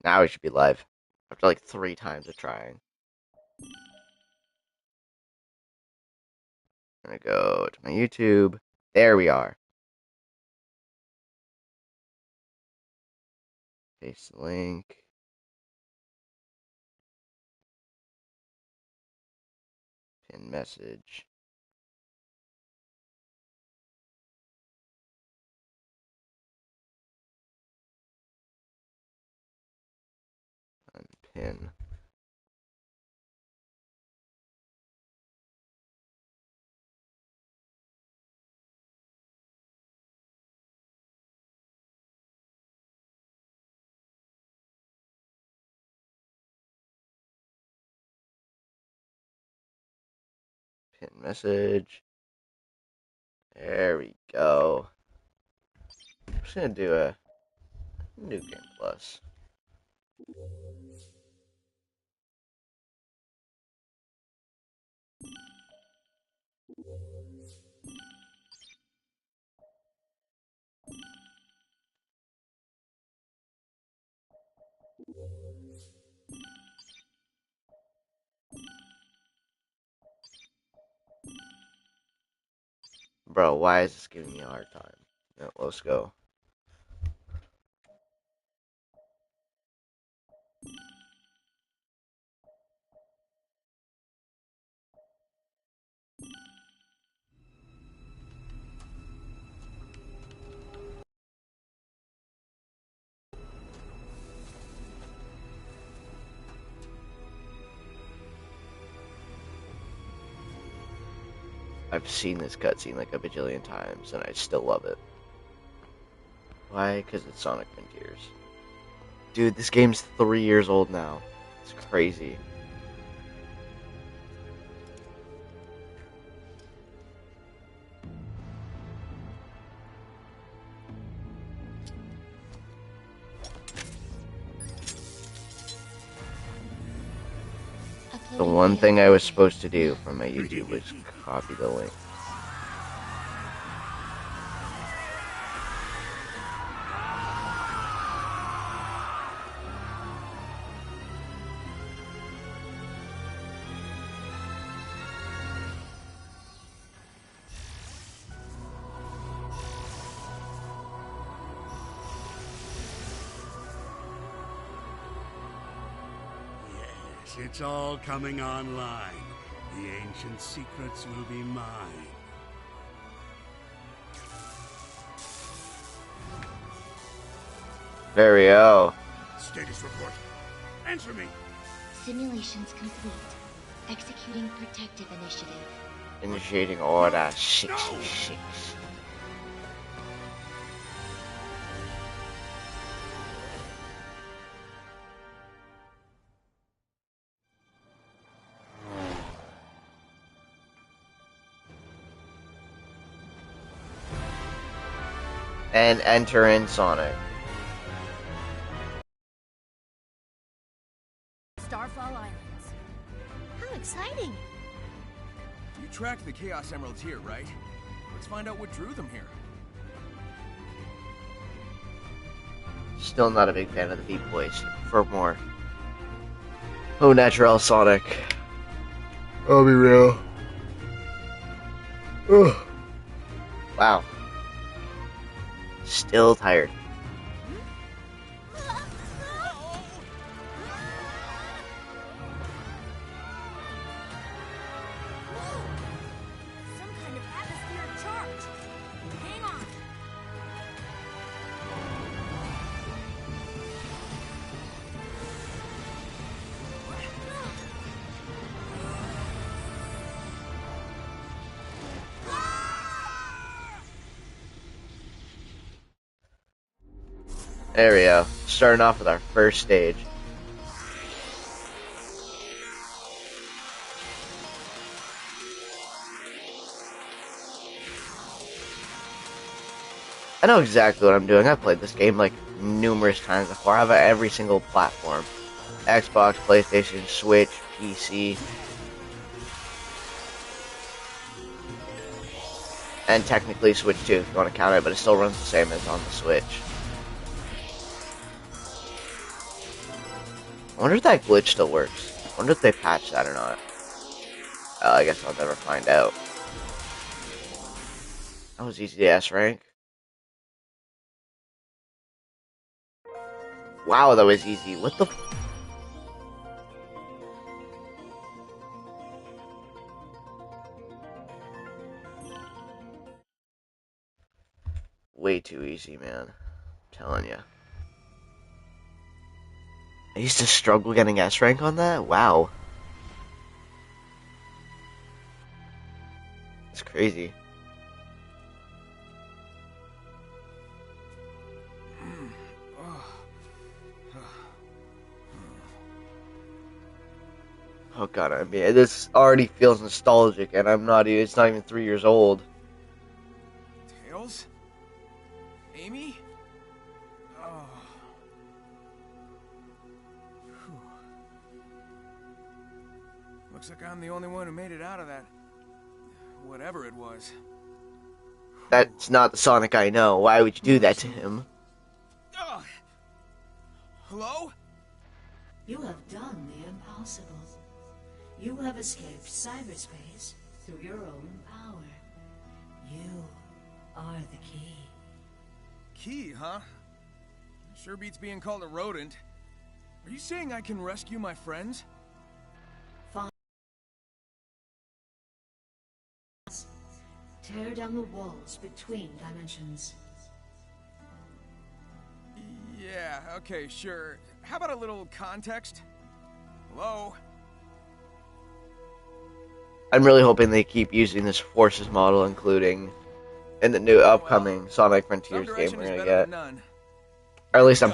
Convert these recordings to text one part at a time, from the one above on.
Now we should be live. After like 3 times of trying. I'm gonna go to my YouTube. There we are. Paste the link. Pin message. Unpin. Pin message. There we go. I'm just gonna do a new game plus. Bro, why is this giving me a hard time? No, let's go. I've seen this cutscene like a bajillion times, and I still love it. Why? Because it's Sonic Frontiers. Dude, this game's 3 years old now. It's crazy. The one thing I was supposed to do from my YouTube was copy the link. Yes, it's all coming online. The ancient secrets will be mine. Vario. Status report. Answer me. Simulations complete. Executing protective initiative. Initiating order 66. And enter in Sonic. Starfall Islands. How exciting! You tracked the Chaos Emeralds here, right? Let's find out what drew them here. Still not a big fan of the deep voice. For more. Oh, natural Sonic. I'll be real. Ugh. Wow. Still tired. Some kind of atmospheric charge. Hang on. There we go. Starting off with our first stage. I know exactly what I'm doing. I've played this game like numerous times before. I have every single platform. Xbox, PlayStation, Switch, PC. And technically Switch too, if you want to count it, but it still runs the same as on the Switch. I wonder if that glitch still works. I wonder if they patched that or not. I guess I'll never find out. That was easy to S rank. Wow, that was easy. What the f- Way too easy, man. I'm telling you. I used to struggle getting S rank on that? Wow. It's crazy. Oh god, I mean, this already feels nostalgic, and it's not even 3 years old. Tails? Amy? Oh. Whew. Looks like I'm the only one who made it out of that. Whatever it was. That's not the Sonic I know. Why would you do that to him? Ugh. Hello? You have done the impossible. You have escaped cyberspace through your own power. You are the key. Key, huh? Sure beats being called a rodent. Are you saying I can rescue my friends? Fine. Tear down the walls between dimensions. Yeah, okay, sure. How about a little context? Hello? I'm really hoping they keep using this Forces model, including in the new upcoming Sonic Frontiers game we're gonna get. Or at least I'm...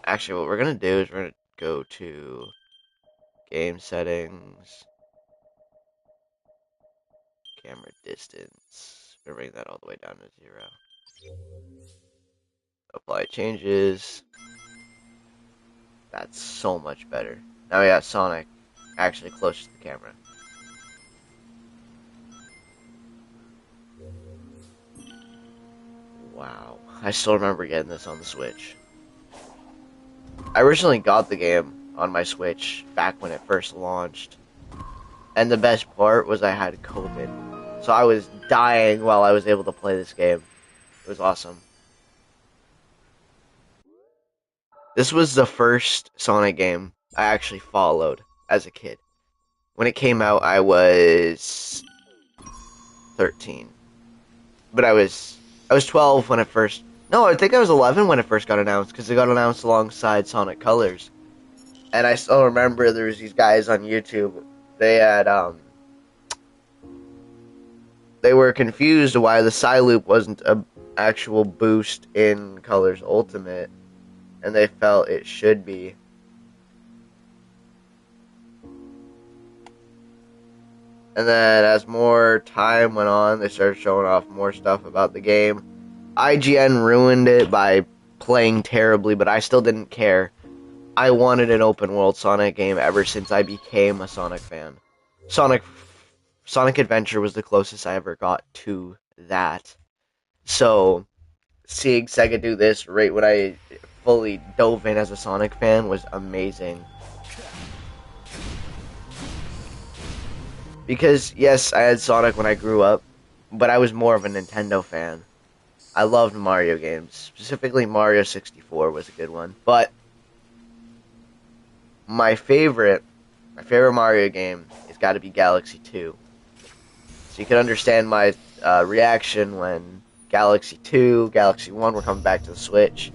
Actually, what we're gonna do is we're gonna go to game settings, camera distance. We're gonna bring that all the way down to 0. Apply changes. That's so much better. Now we got Sonic actually close to the camera. Wow. I still remember getting this on the Switch. I originally got the game on my Switch back when it first launched. And the best part was I had COVID. So I was dying while I was able to play this game. It was awesome. This was the first Sonic game I actually followed as a kid. When it came out, I was 13. But I was 12 when it first... No, I think I was 11 when it first got announced, because it got announced alongside Sonic Colors. And I still remember there was these guys on YouTube. They had, they were confused why the Psyloop wasn't an actual boost in Colors Ultimate. And they felt it should be. And then as more time went on, they started showing off more stuff about the game. IGN ruined it by playing terribly, but I still didn't care. I wanted an open world Sonic game ever since I became a Sonic fan. Sonic Adventure was the closest I ever got to that. So, seeing Sega do this right when I fully dove in as a Sonic fan was amazing. Because, yes, I had Sonic when I grew up, but I was more of a Nintendo fan. I loved Mario games. Specifically, Mario 64 was a good one. But my favorite Mario game has got to be Galaxy 2. So you can understand my reaction when Galaxy 2, Galaxy 1 were coming back to the Switch.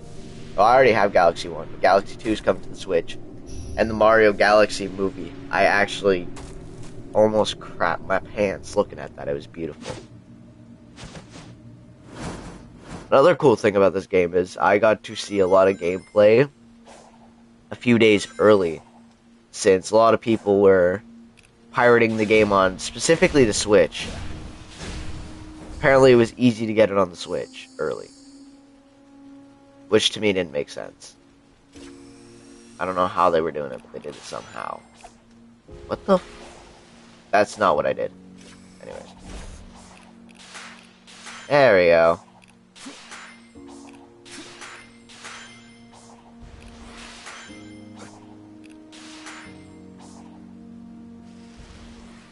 Well, I already have Galaxy 1, but Galaxy 2 is coming to the Switch. And the Mario Galaxy movie, I actually almost crapped my pants looking at that. It was beautiful. Another cool thing about this game is I got to see a lot of gameplay a few days early, since a lot of people were pirating the game on specifically the Switch. Apparently it was easy to get it on the Switch early, which to me didn't make sense. I don't know how they were doing it, but they did it somehow. What the f... That's not what I did. Anyways. There we go.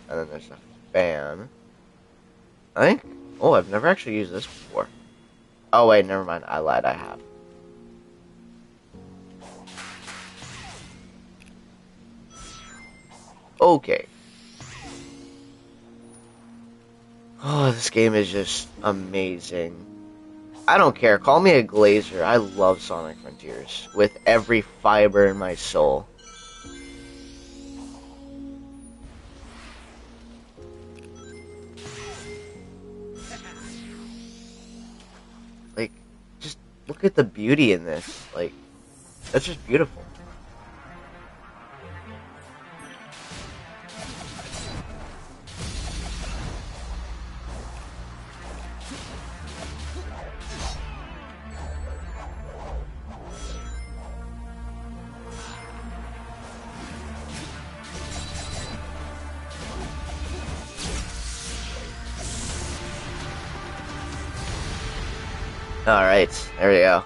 And then there's a fan. I think... Oh, I've never actually used this before. Oh, wait, never mind. I lied, I have. Okay. Oh, this game is just amazing. I don't care. Call me a glazer. I love Sonic Frontiers with every fiber in my soul. Like, just look at the beauty in this. Like, that's just beautiful. Alright, there we go.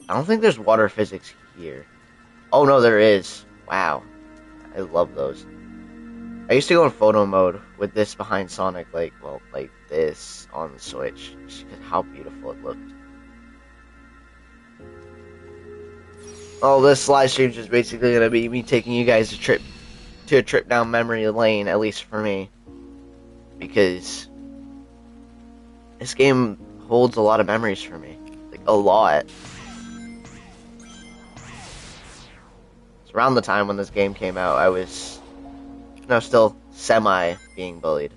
I don't think there's water physics here. Oh no, there is. Wow. I love those. I used to go in photo mode with this behind Sonic, like this on the Switch. Just because how beautiful it looked. Oh, this live stream is just basically going to be me taking you guys to a trip down memory lane, at least for me. Because this game holds a lot of memories for me. Like, a lot. It's around the time when this game came out, I was still semi being bullied.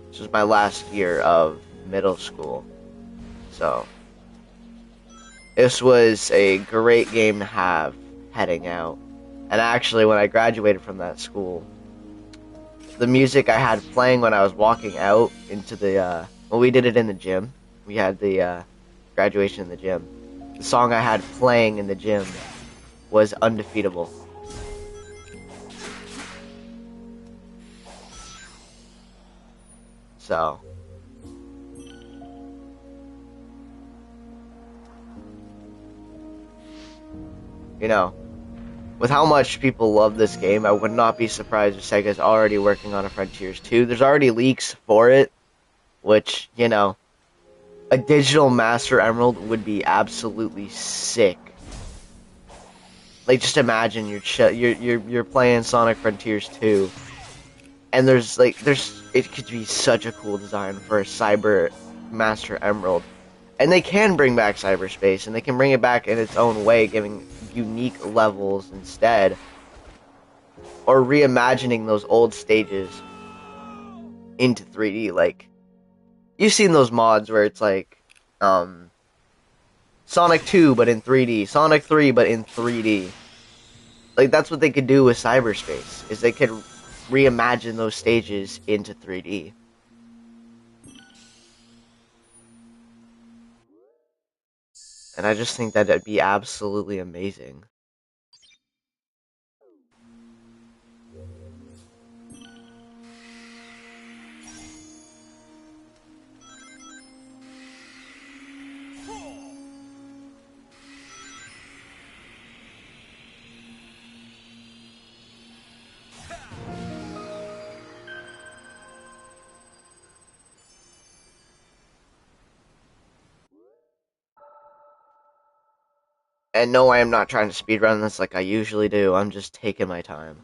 This was my last year of middle school. So, this was a great game to have heading out. And actually, when I graduated from that school, the music I had playing when I was walking out into the, well, we did it in the gym. We had the graduation in the gym. The song I had playing in the gym was Undefeatable. So, you know, with how much people love this game, I would not be surprised if Sega's already working on a Frontiers 2. There's already leaks for it, which, you know, a digital Master Emerald would be absolutely sick. Like, just imagine you're playing Sonic Frontiers 2, and it could be such a cool design for a Cyber Master Emerald. And they can bring back cyberspace, and they can bring it back in its own way, giving unique levels instead. Or reimagining those old stages into 3D. Like, you've seen those mods where it's like, Sonic 2 but in 3D, Sonic 3 but in 3D. Like, that's what they could do with cyberspace, is they could reimagine those stages into 3D. And I just think that it'd be absolutely amazing. And no, I am not trying to speedrun this like I usually do. I'm just taking my time.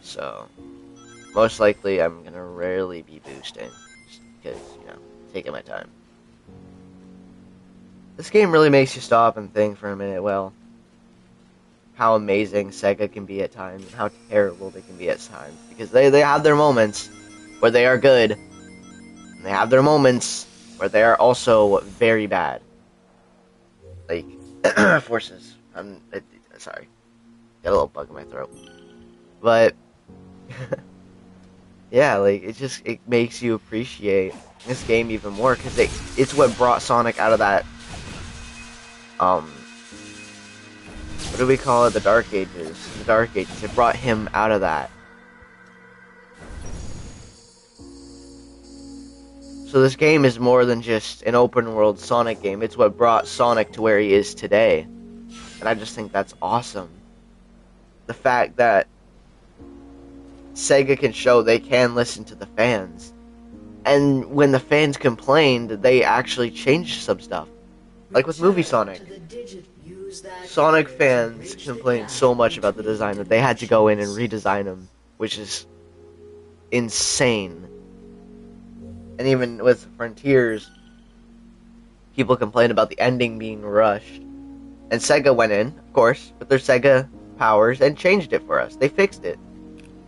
So, most likely I'm gonna rarely be boosting. Just because, you know, taking my time. This game really makes you stop and think for a minute, well, how amazing Sega can be at times, and how terrible they can be at times. Because they have their moments where they are good, and they have their moments where they are also very bad. Like, Forces. Sorry. Got a little bug in my throat. But, yeah, like, it makes you appreciate this game even more, because it's what brought Sonic out of that, what do we call it? The Dark Ages. The Dark Ages. It brought him out of that. So this game is more than just an open world Sonic game. It's what brought Sonic to where he is today. And I just think that's awesome. The fact that Sega can show they can listen to the fans. And when the fans complained, they actually changed some stuff. Like with Movie Sonic. Sonic fans complained so much about the design that they had to go in and redesign them, which is insane. And even with Frontiers, people complained about the ending being rushed. And Sega went in, of course, with their Sega powers and changed it for us. They fixed it.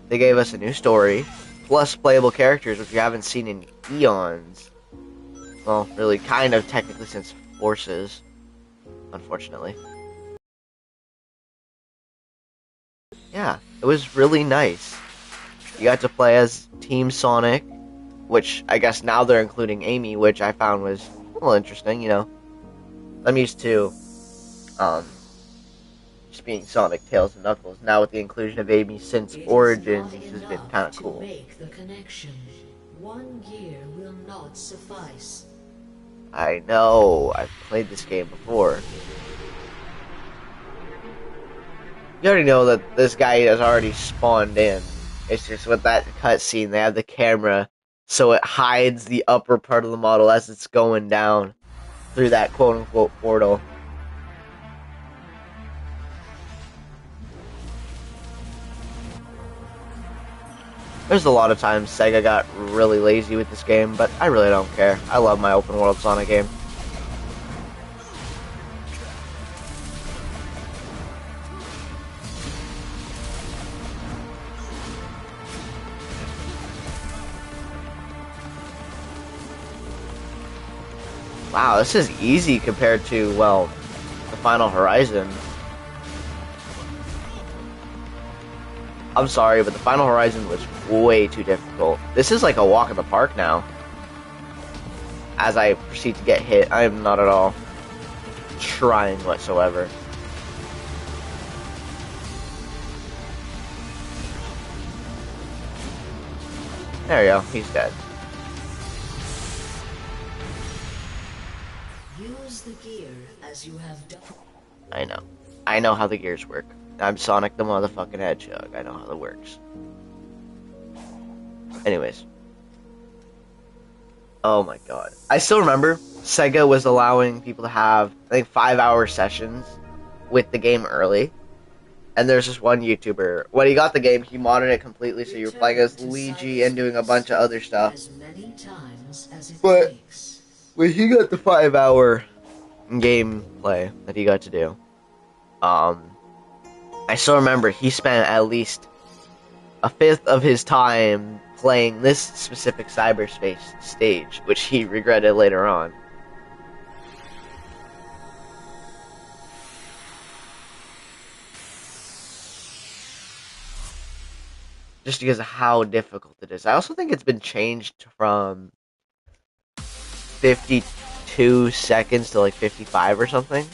They gave us a new story, plus playable characters, which we haven't seen in eons. Well, really, kind of technically since Forces, unfortunately. Yeah, it was really nice. You got to play as Team Sonic, which I guess now they're including Amy, which I found was a little interesting, you know. I'm used to just being Sonic, Tails, and Knuckles. Now with the inclusion of Amy since Origins, this has been kind of cool. Make the connection. 1 year will not suffice. I know, I've played this game before. You already know that this guy has already spawned in. It's just with that cutscene, they have the camera so it hides the upper part of the model as it's going down through that quote-unquote portal. There's a lot of times Sega got really lazy with this game, but I really don't care. I love my open world Sonic game. Wow, this is easy compared to, well, the Final Horizon. I'm sorry, but the Final Horizon was way too difficult. This is like a walk in the park now. As I proceed to get hit, I am not at all trying whatsoever. There we go, he's dead. Use the gear as you have done. I know. I know how the gears work. I'm Sonic the motherfucking Hedgehog. I know how that works. Anyways. Oh my god. I still remember Sega was allowing people to have, I think, 5-hour sessions with the game early. And there's this one YouTuber. When he got the game, he modded it completely so you were playing as Luigi and doing a bunch of other stuff. As many times as it But takes. when he got the 5-hour gameplay that he got to do, I still remember he spent at least a fifth of his time playing this specific cyberspace stage, which he regretted later on. Just because of how difficult it is. I also think it's been changed from 52 seconds to like 55 or something.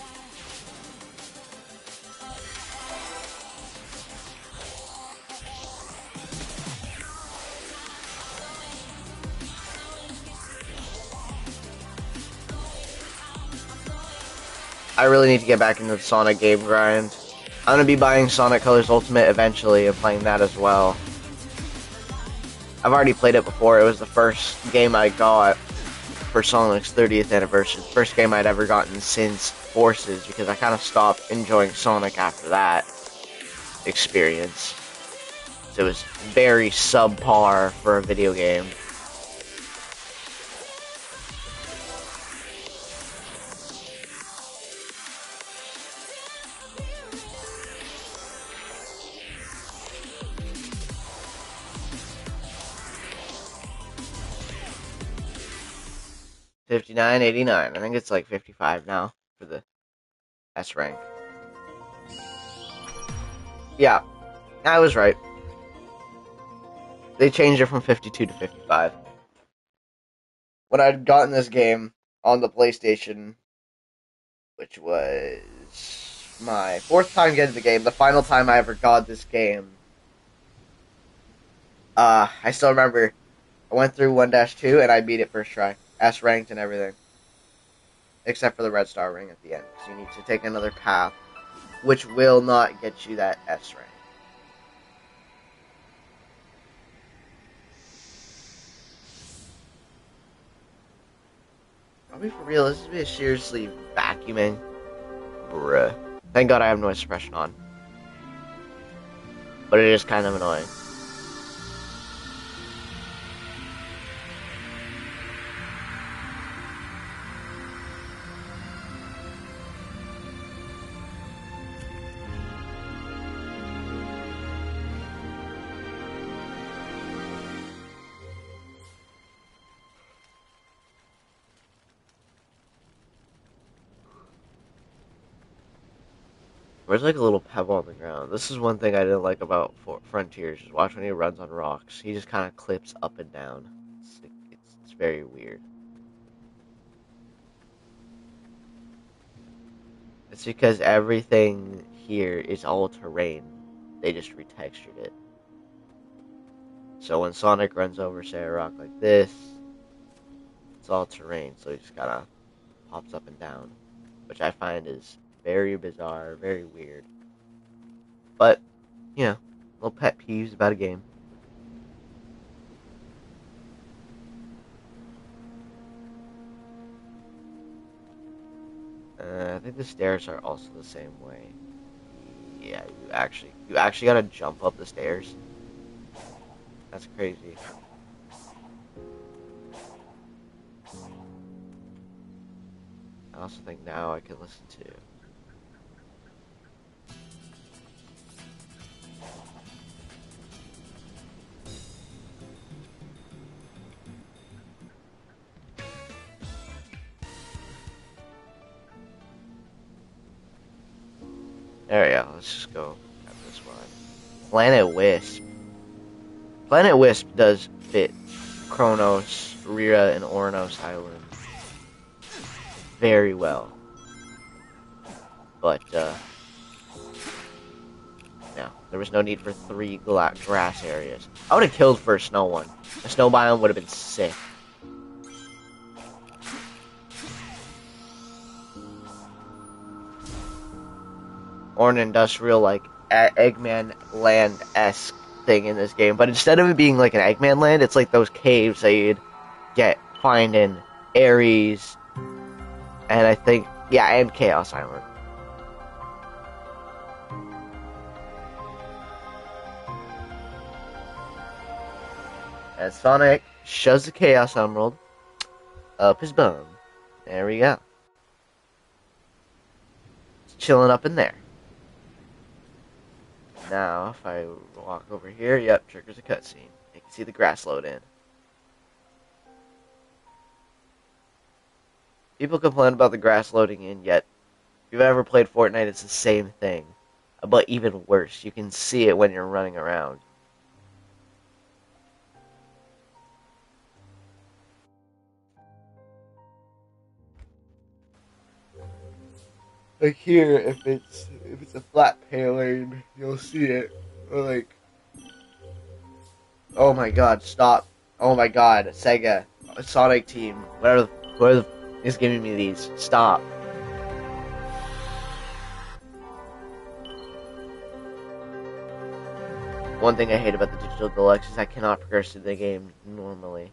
I really need to get back into the Sonic game grind. I'm gonna be buying Sonic Colors Ultimate eventually and playing that as well. I've already played it before. It was the first game I got for Sonic's 30th anniversary. First game I'd ever gotten since Forces, because I kind of stopped enjoying Sonic after that experience. So it was very subpar for a video game. $59.89. I think it's like 55 now for the S rank. Yeah, I was right. They changed it from 52 to 55. When I'd gotten this game on the PlayStation, which was my 4th time getting the game, the final time I ever got this game, I still remember I went through 1-2 and I beat it first try. S ranked and everything. Except for the red star ring at the end. Because you need to take another path, which will not get you that S rank. Are we for real? This is seriously vacuuming? Bruh. Thank God I have noise suppression on. But it is kind of annoying. There's like a little pebble on the ground. This is one thing I didn't like about Frontiers. Just watch when he runs on rocks. He just kind of clips up and down. It's very weird. It's because everything here is all terrain. They just retextured it. So when Sonic runs over, say, a rock like this, it's all terrain. So he just kind of pops up and down, which I find is very bizarre, very weird. But, you know, little pet peeves about a game. I think the stairs are also the same way. Yeah, you actually gotta jump up the stairs. That's crazy. I also think now I can listen to. There we go. Let's just go grab this one. Planet Wisp. Planet Wisp does fit Kronos, Rira, and Ornos Island very well. But, no. There was no need for 3 grass areas. I would have killed for a snow one. A snow biome would have been sick. Or an industrial, like, Eggman Land-esque thing in this game. But instead of it being like an Eggman Land, it's like those caves that you'd find in Ares, and I think, yeah, and Chaos Island. And Sonic shoves the Chaos Emerald up his bum. There we go. It's chilling up in there. Now, if I walk over here, yep, triggers a cutscene. You can see the grass load in. People complain about the grass loading in, yet if you've ever played Fortnite, it's the same thing. But even worse, you can see it when you're running around. Like here, if it's a flat pay lane, you'll see it. Or like, oh my god, stop! Oh my god, Sega, Sonic Team, whoever is giving me these, stop! One thing I hate about the Digital Deluxe is I cannot progress through the game normally.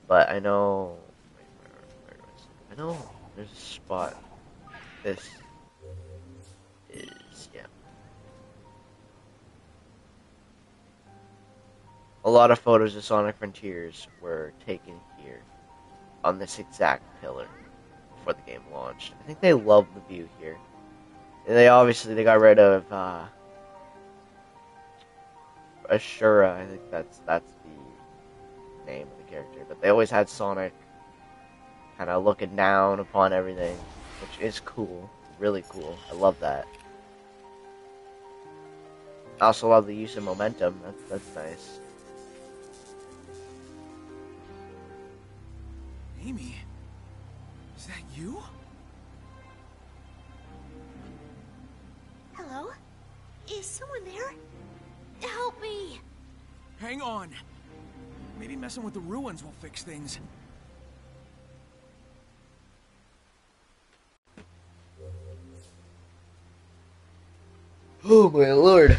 But I know, I know there's a spot. This is, yeah. A lot of photos of Sonic Frontiers were taken here on this exact pillar before the game launched. I think they love the view here. And they got rid of Ashura. I think that's the name of the character. But they always had Sonic kind of looking down upon everything, which is cool. Really cool. I love that. I also love the use of momentum. That's nice. Amy, is that you? Hello? Is someone there? Help me! Hang on. Maybe messing with the ruins will fix things. Oh my lord.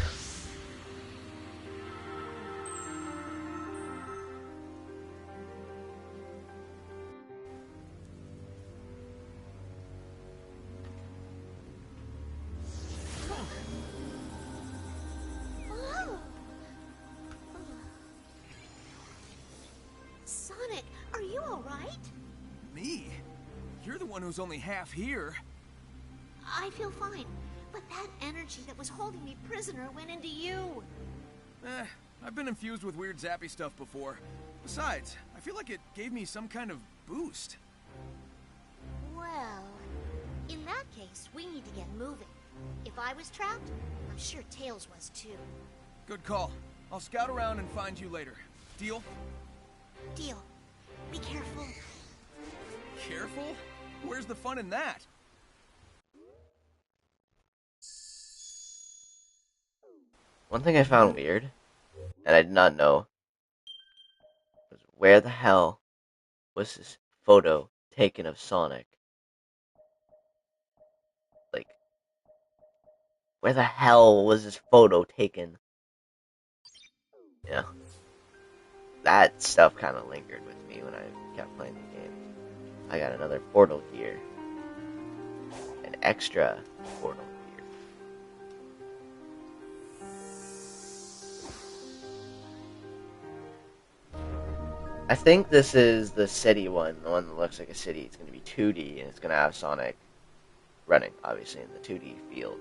Oh. Sonic, are you all right? Me? You're the one who's only half here. I feel fine, but that energy that was holding me prisoner went into you. I've been infused with weird zappy stuff before. Besides, I feel like it gave me some kind of boost. Well, in that case, we need to get moving. If I was trapped, I'm sure Tails was too. Good call. I'll scout around and find you later. Deal? Deal. Be careful. Careful? Where's the fun in that? One thing I found weird, and I did not know, was where the hell was this photo taken of Sonic? Like, where the hell was this photo taken? Yeah. That stuff kind of lingered with me when I kept playing the game. I got another portal here. An extra portal here. I think this is the city one, the one that looks like a city. It's going to be 2D, and it's going to have Sonic running, obviously, in the 2D field.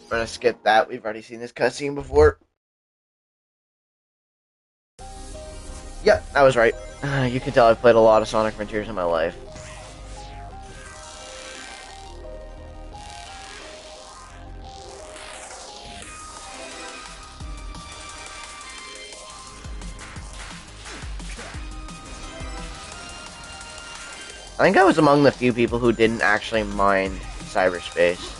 I'm going to skip that. We've already seen this cutscene before. Yep, I was right. You can tell I've played a lot of Sonic Frontiers in my life. I think I was among the few people who didn't actually mind cyberspace.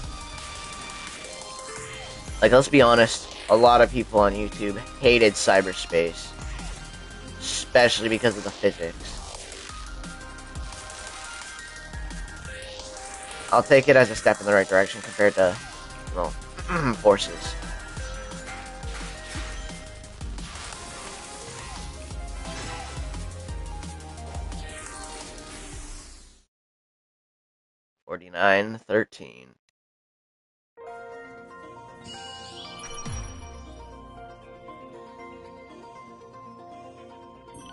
Like, let's be honest, a lot of people on YouTube hated cyberspace. Especially because of the physics. I'll take it as a step in the right direction compared to, well, forces. $49.13.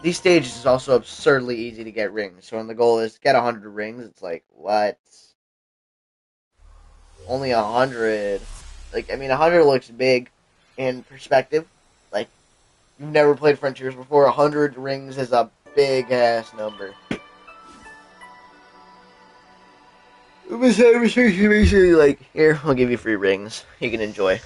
These stages is also absurdly easy to get rings. So when the goal is to get 100 rings, it's like, what? Only 100. Like, I mean, 100 looks big in perspective. Like, you've never played Frontiers before. 100 rings is a big-ass number. Basically, like, here, I'll give you free rings. You can enjoy.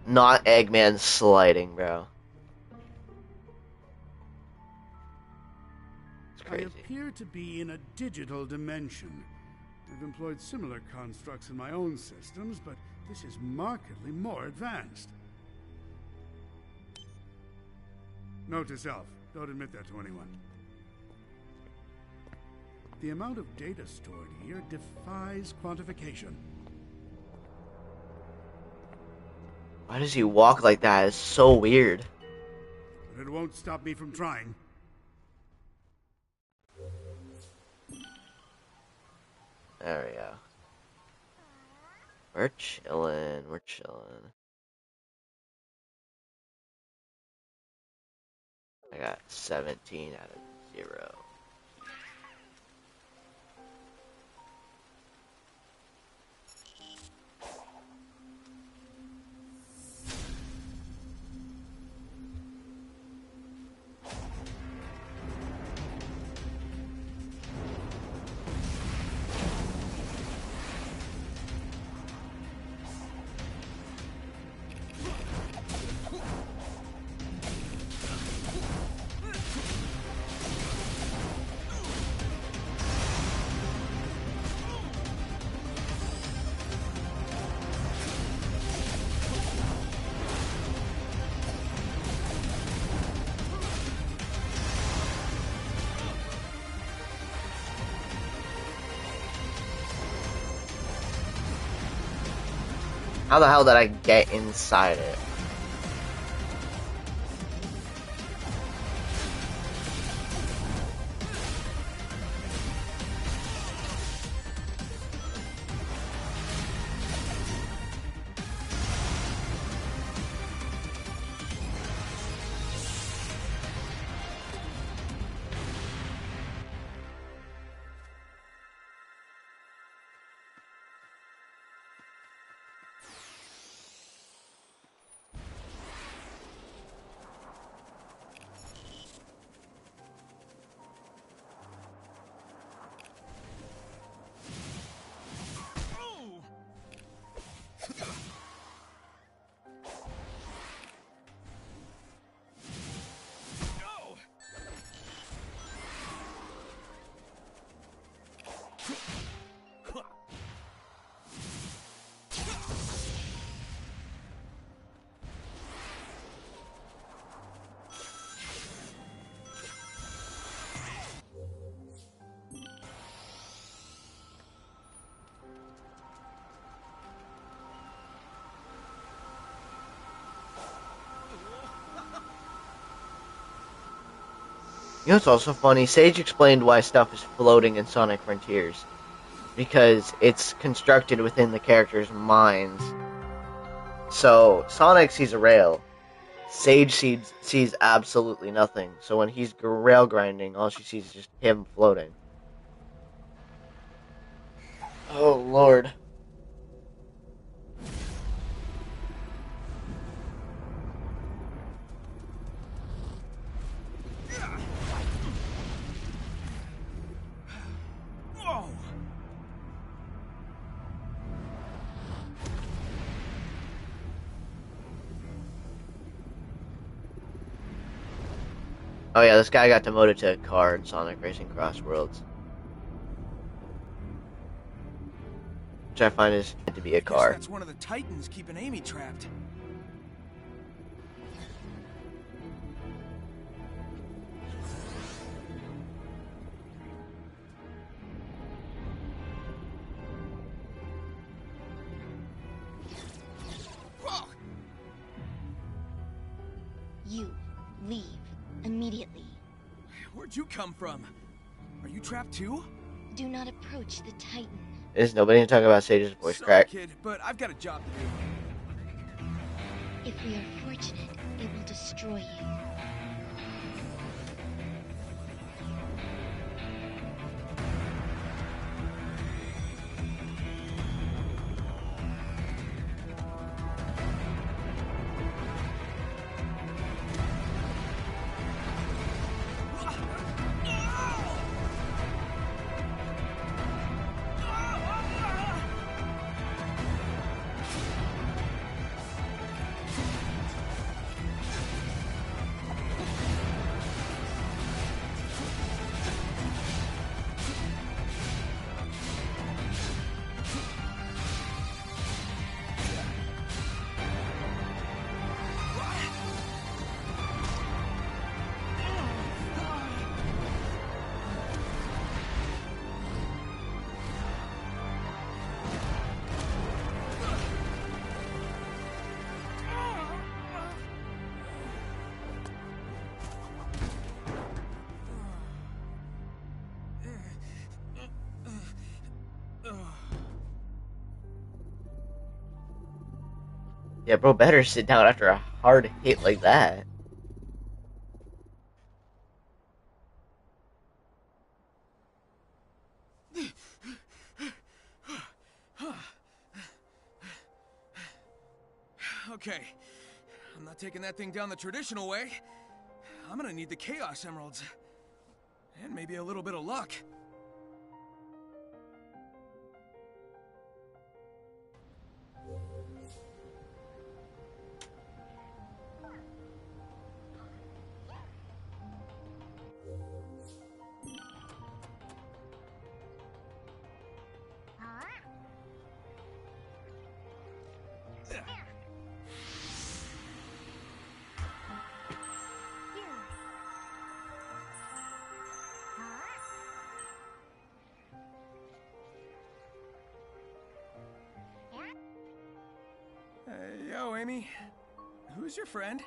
Not Eggman sliding, bro. It's I crazy. appear to be in a digital dimension. I've employed similar constructs in my own systems, but this is markedly more advanced. Note to self, don't admit that to anyone. The amount of data stored here defies quantification. Why does he walk like that? It's so weird. But it won't stop me from trying. There we go. We're chilling. We're chilling. I got 17 out of 0. How the hell did I get inside it? You know what's also funny? Sage explained why stuff is floating in Sonic Frontiers. Because it's constructed within the characters' minds. So, Sonic sees a rail. Sage sees absolutely nothing. So when he's rail grinding, all she sees is just him floating. Oh, Lord. Oh yeah, this guy got demoted to a car in Sonic Racing Cross Worlds. Which I find is meant to be a car. That's one of the Titans keeping Amy trapped. You leave immediately. Where'd you come from? Are you trapped too? Do not approach the Titan. There's nobody to talk about Sage's voice Sorry, crack. kid, but I've got a job to do. If we are fortunate, it will destroy you. Yeah, bro, better sit down after a hard hit like that. Okay, I'm not taking that thing down the traditional way. I'm gonna need the Chaos Emeralds. And maybe a little bit of luck. Yo, Amy. Who's your friend?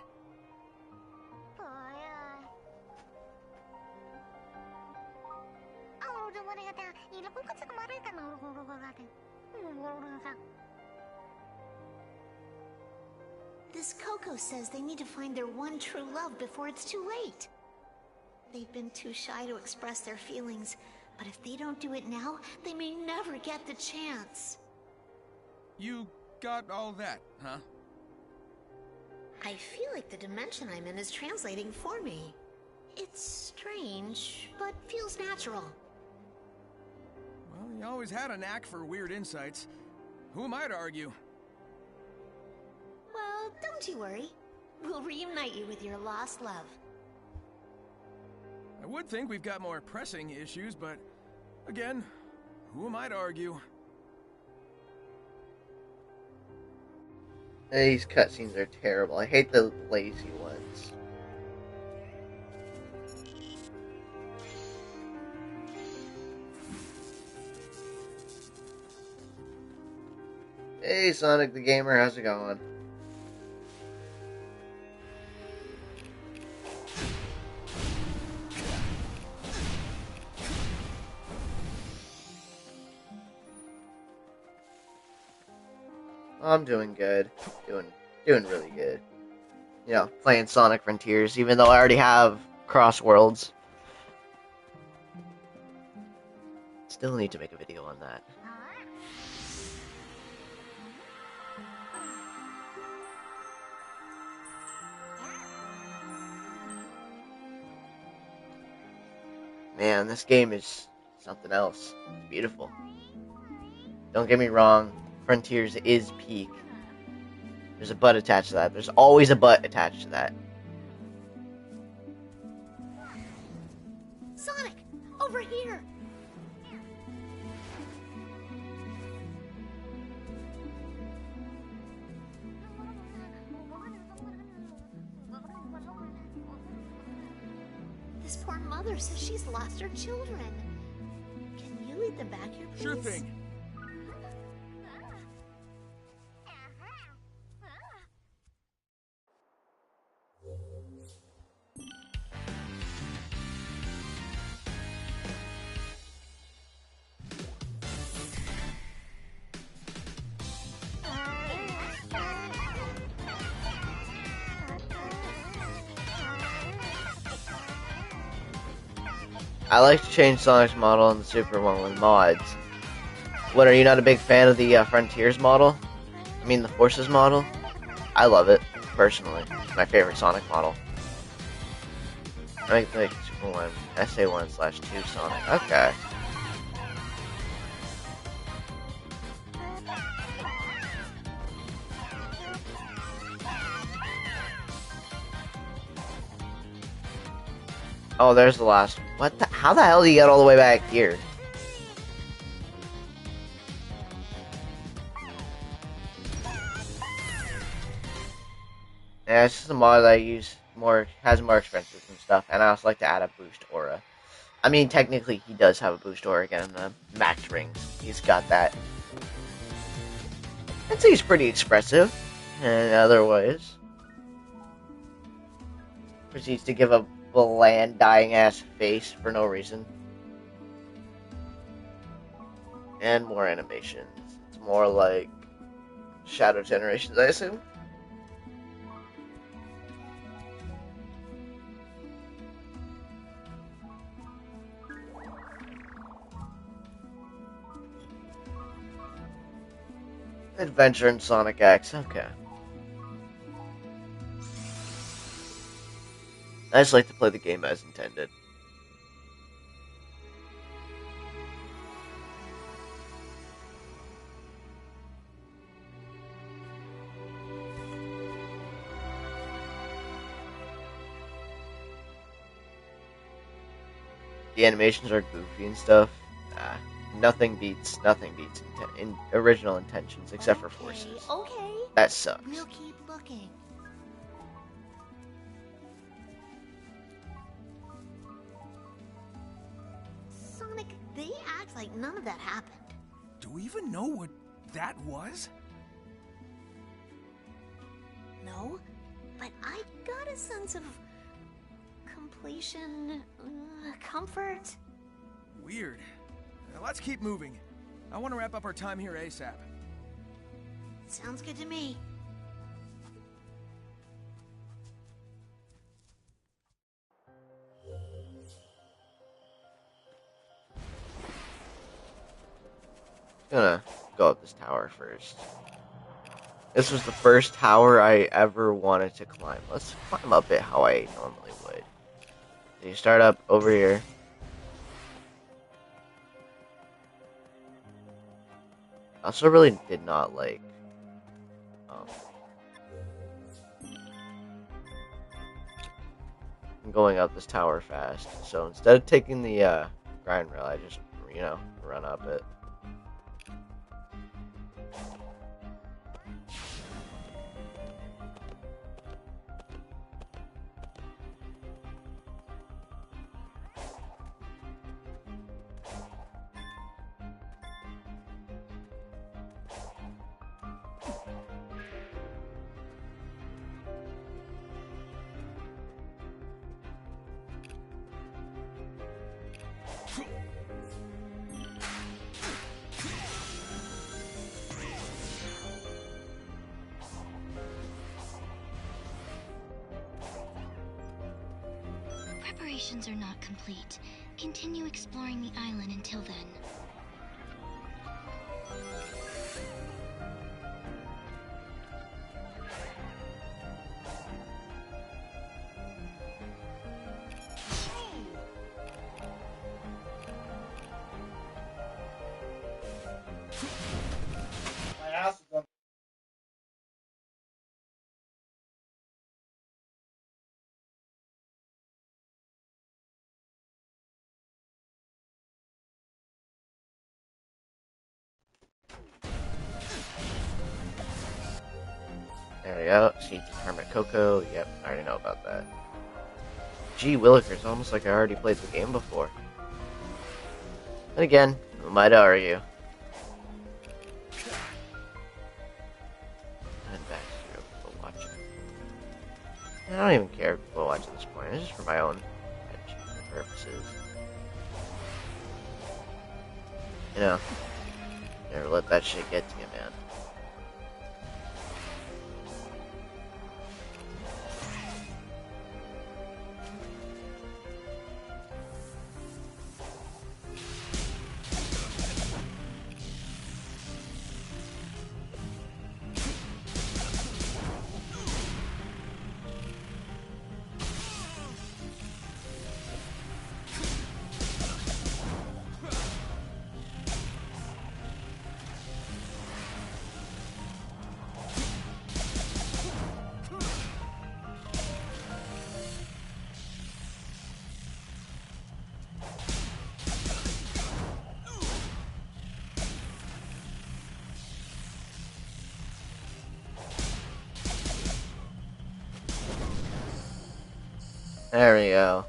This Coco says they need to find their one true love before it's too late. They've been too shy to express their feelings, but if they don't do it now, they may never get the chance. You got all that, huh? I feel like the dimension I'm in is translating for me. It's strange, but feels natural. Well, you always had a knack for weird insights. Who am I to argue? Well, don't you worry. We'll reunite you with your lost love. I would think we've got more pressing issues, but again, who am I to argue? These cutscenes are terrible. I hate the lazy ones. Hey, Sonic the Gamer, how's it going? I'm doing good. Doing really good. You know, playing Sonic Frontiers, even though I already have Cross Worlds. Still need to make a video on that. Man, this game is something else. It's beautiful. Don't get me wrong, Frontiers is peak. There's a butt attached to that. There's always a butt attached to that. Sonic, over here! This poor mother says she's lost her children. Can you lead them back here, please? Sure thing. I like to change Sonic's model in the Super one with mods. What, are you not a big fan of the Frontiers model? I mean the Forces model? I love it, personally. It's my favorite Sonic model. I like the Super 1, SA1/2 Sonic. Okay. Oh, there's the last. What the? How the hell do you get all the way back here? Yeah, it's just a mod that I use more, has more expenses and stuff, and I also like to add a boost aura. I mean, technically, he does have a boost aura again in the max rings. He's got that. I'd say he's pretty expressive in other ways. Proceeds to give a bland, dying-ass face for no reason. And more animations. It's more like Shadow Generations, I assume. Adventure in Sonic X, okay. I just like to play the game as intended. The animations are goofy and stuff. Nothing beats in original intentions except for Forces. Okay. That sucks. We'll keep looking. Sonic, they act like none of that happened. Do we even know what that was? No, but I got a sense of completion, comfort. Weird. Let's keep moving. I want to wrap up our time here ASAP. Sounds good to me. Gonna go up this tower first. This was the first tower I ever wanted to climb. Let's climb up it how I normally would. So you start up over here. I also really did not like going up this tower fast. So instead of taking the grind rail, I just, run up it. Preparations are not complete. Continue exploring the island until then. There we go. Seeds of Hermit Cocoa. Yep, I already know about that. Gee Willikers, almost like I already played the game before. And again, who am I to argue? And back to people watching. I don't even care if people watch at this point. It's just for my own purposes. Never let that shit get to you, man. There we go.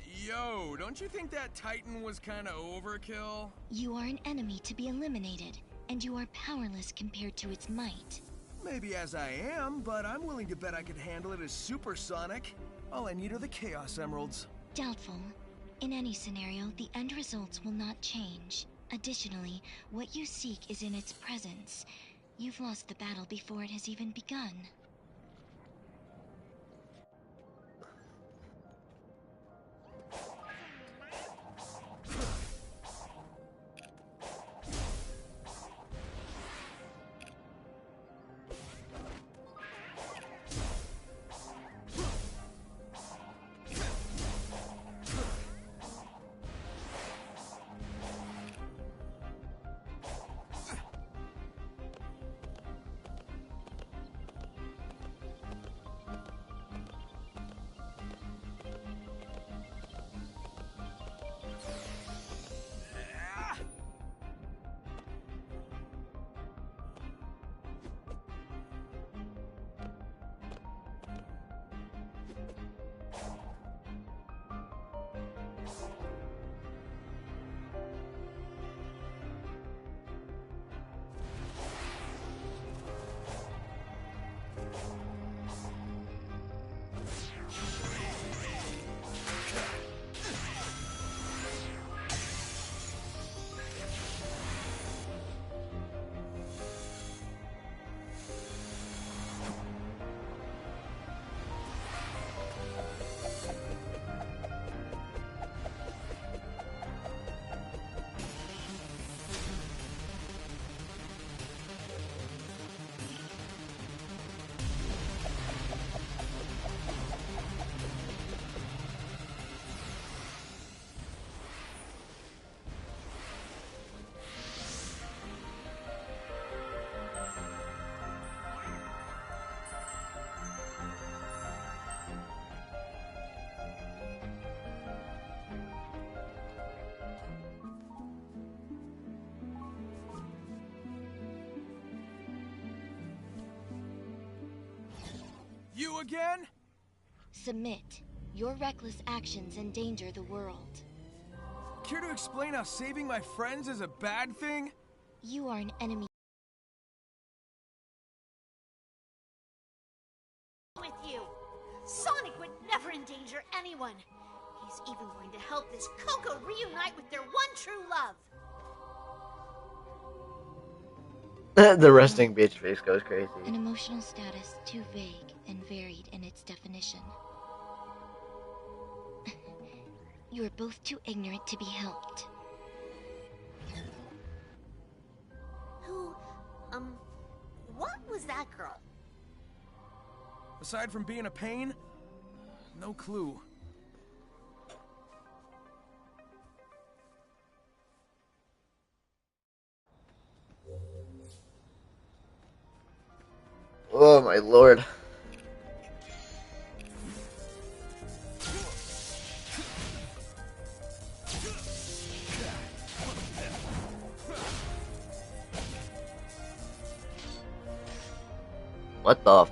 Yo, don't you think that Titan was kinda overkill? You are an enemy to be eliminated, and you are powerless compared to its might. Maybe as I am, but I'm willing to bet I could handle it as supersonic. All I need are the Chaos Emeralds. Doubtful. In any scenario, the end results will not change. Additionally, what you seek is in its presence. You've lost the battle before it has even begun. You again? Submit. Your reckless actions endanger the world. Care to explain how saving my friends is a bad thing? You are an enemy. With you. Sonic would never endanger anyone. He's even going to help this Coco reunite with their one true love. The resting bitch face goes crazy. An emotional status too vague and varied in its definition. You are both too ignorant to be helped. What was that girl? Aside from being a pain, no clue. Oh my lord. What the f-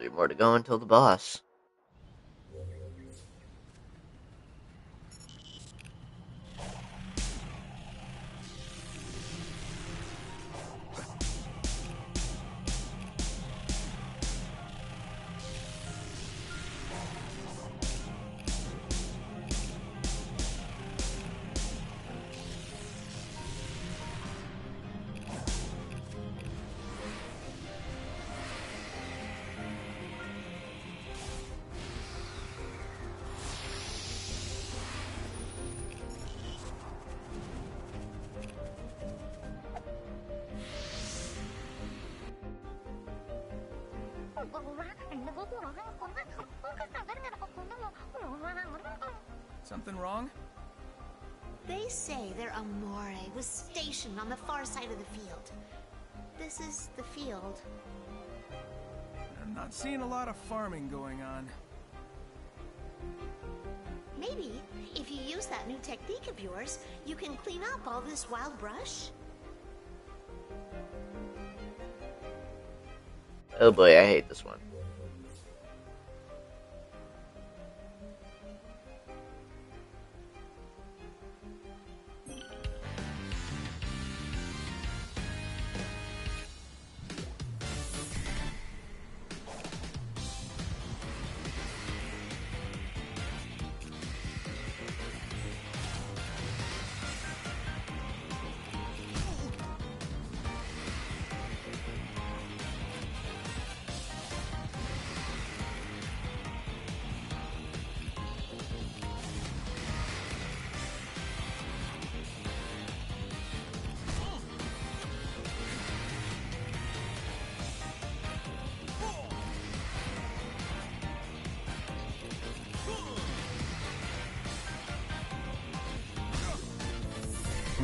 Three more to go until the boss. Something wrong? They say their Amore was stationed on the far side of the field. This is the field. I'm not seeing a lot of farming going on. Maybe, if you use that new technique of yours, you can clean up all this wild brush? Oh boy, I hate this one.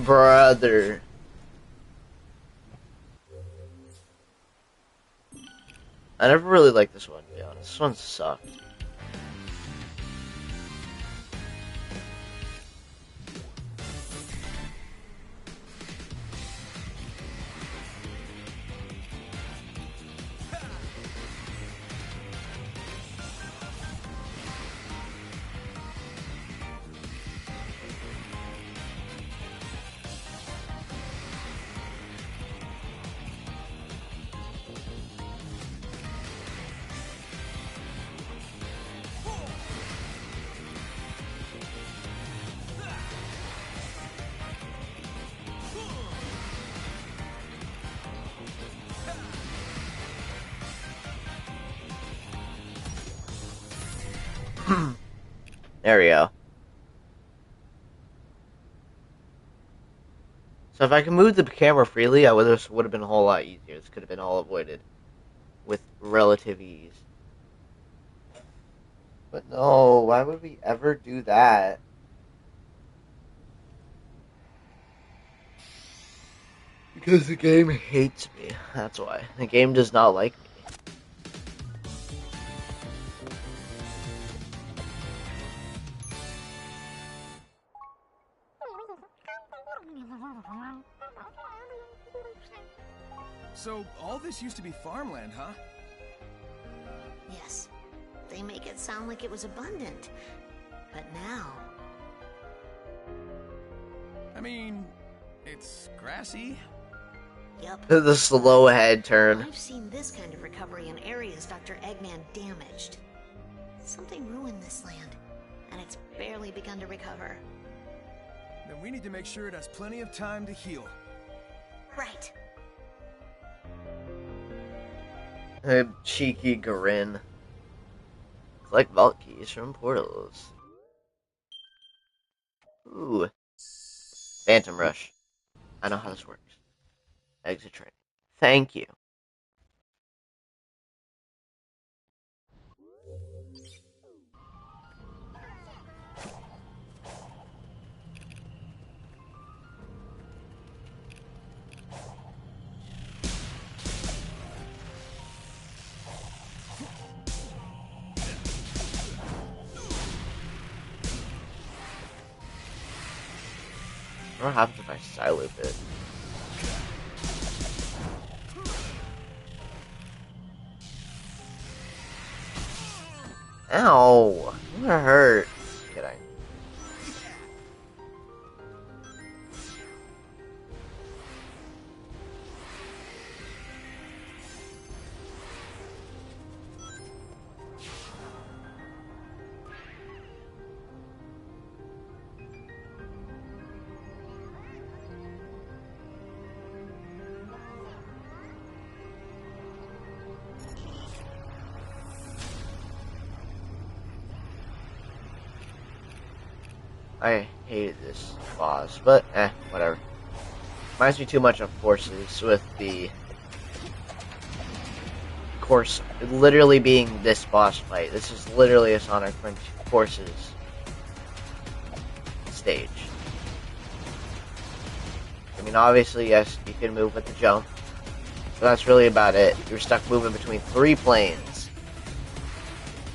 Brother. I never really liked this one, to be honest. This one sucked. There we go. So if I could move the camera freely, this would have been a whole lot easier. This could have been all avoided with relative ease. But no, why would we ever do that? Because the game hates me. That's why. The game does not like me. So, all this used to be farmland, huh? Yes. They make it sound like it was abundant. But now... I mean, it's grassy. Yup. The slow head turn. I've seen this kind of recovery in areas Dr. Eggman damaged. Something ruined this land, and it's barely begun to recover. Then we need to make sure it has plenty of time to heal. Right. A cheeky grin. Collect vault keys from portals. Ooh. Phantom Rush. I know how this works. Exit train. Thank you. What happens if I side loop it? Ow! That hurt. Kidding. I hated this boss, but whatever. Reminds me too much of Forces with the course literally being this boss fight. This is literally a Sonic Frontier. Forces stage. I mean, obviously, yes, you can move with the jump, but that's really about it. You're stuck moving between 3 planes.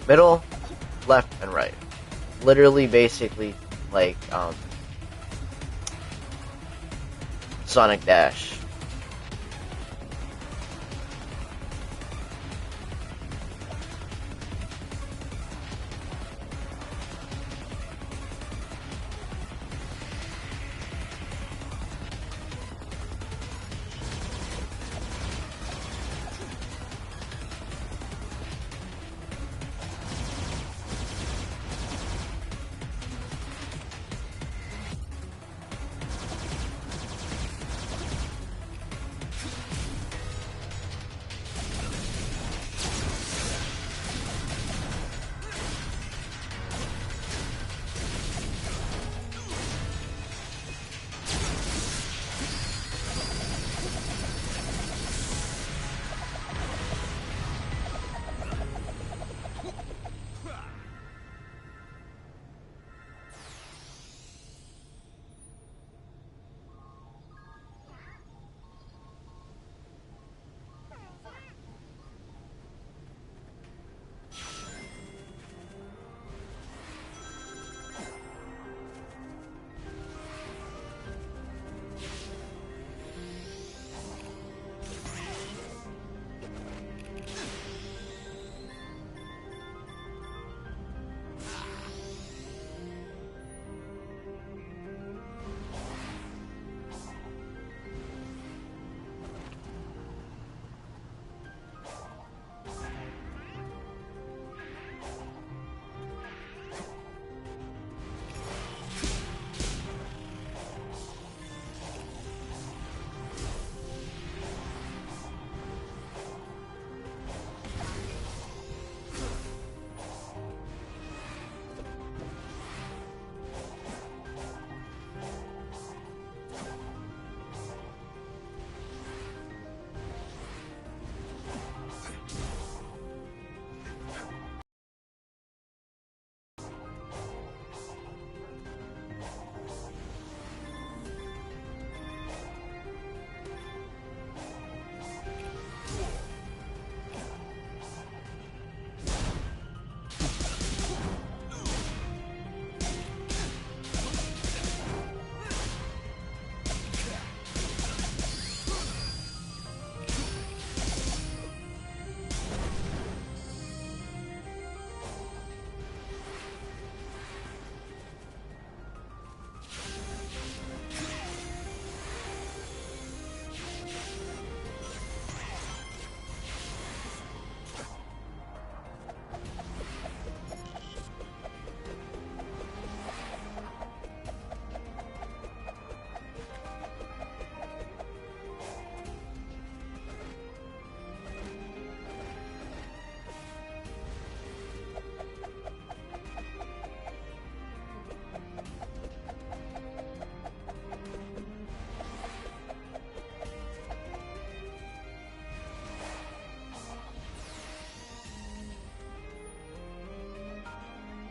Middle, left, and right. Literally, basically, like, Sonic Dash.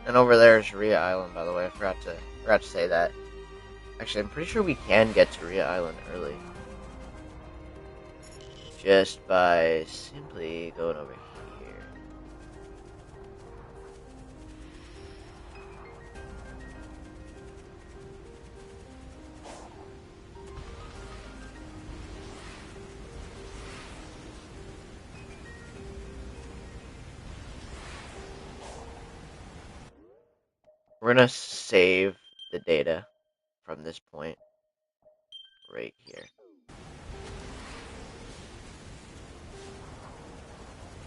And over there is Ria Island, by the way. I forgot to say that. Actually, I'm pretty sure we can get to Ria Island early. Just by simply going over here. We're gonna save the data from this point right here.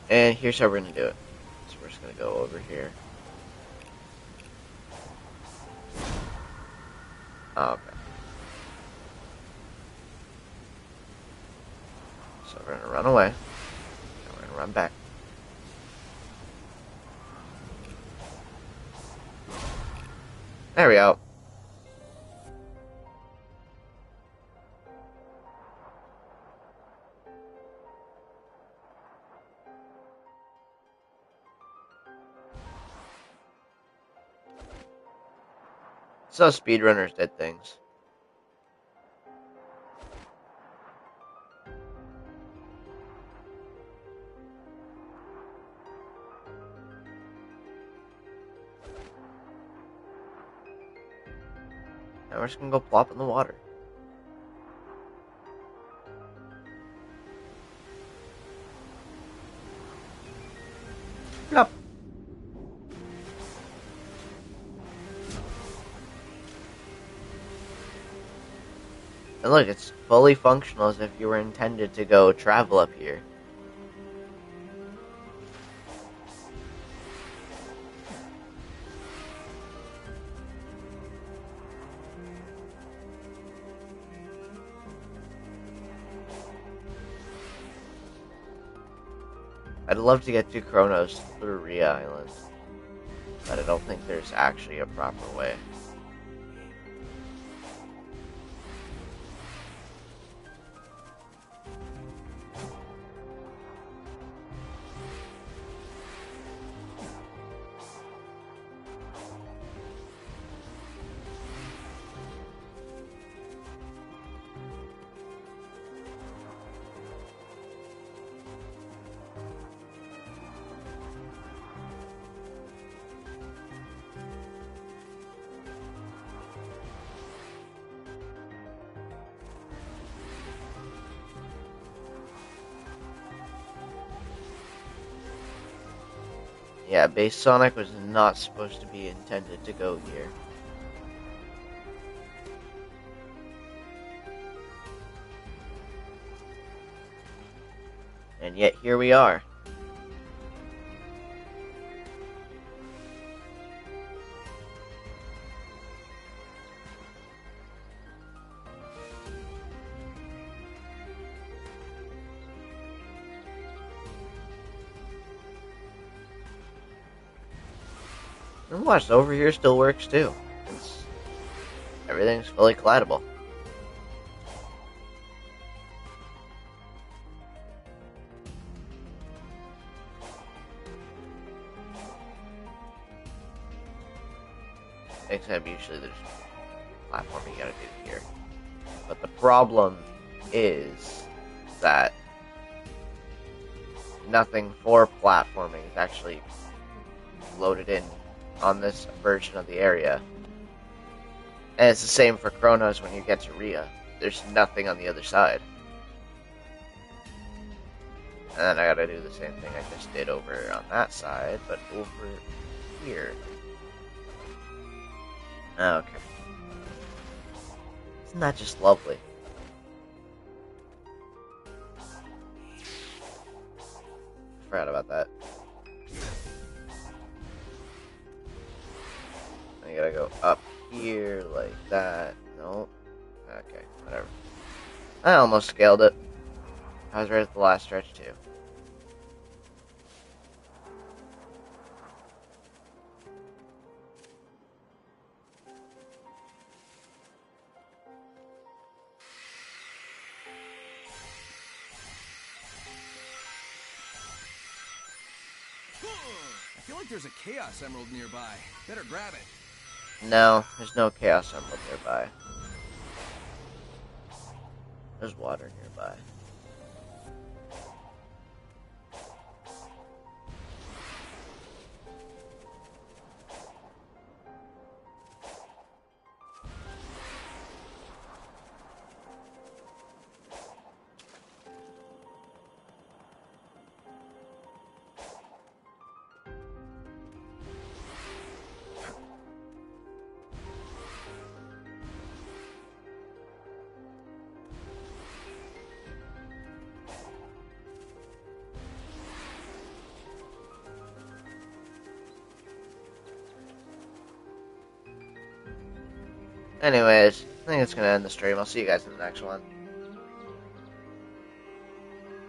And here's how we're gonna do it. So we're just gonna go over here. Oh, okay. So we're gonna run away. And we're gonna run back. There we go. So speedrunners did things. Now we're just gonna go plop in the water. Plop. And look, it's fully functional as if you were intended to go travel up here. I'd love to get to Kronos through Rhea Island, but I don't think there's actually a proper way. Yeah, Base Sonic was not supposed to be intended to go here. And yet here we are. And watch, over here still works too. Everything's fully collidable. Except usually there's platforming you gotta do here. But the problem is that nothing for platforming is actually loaded in on this version of the area. And it's the same for Kronos when you get to Rhea. There's nothing on the other side. And then I gotta do the same thing I just did over on that side, but over here. Okay. Isn't that just lovely? Forgot about that. I gotta go up here like that. Nope. Okay, whatever. I almost scaled it. I was right at the last stretch too. I feel like there's a Chaos Emerald nearby. Better grab it. No, there's no Chaos Emerald nearby. There's water nearby. Anyways, I think it's gonna end the stream. I'll see you guys in the next one.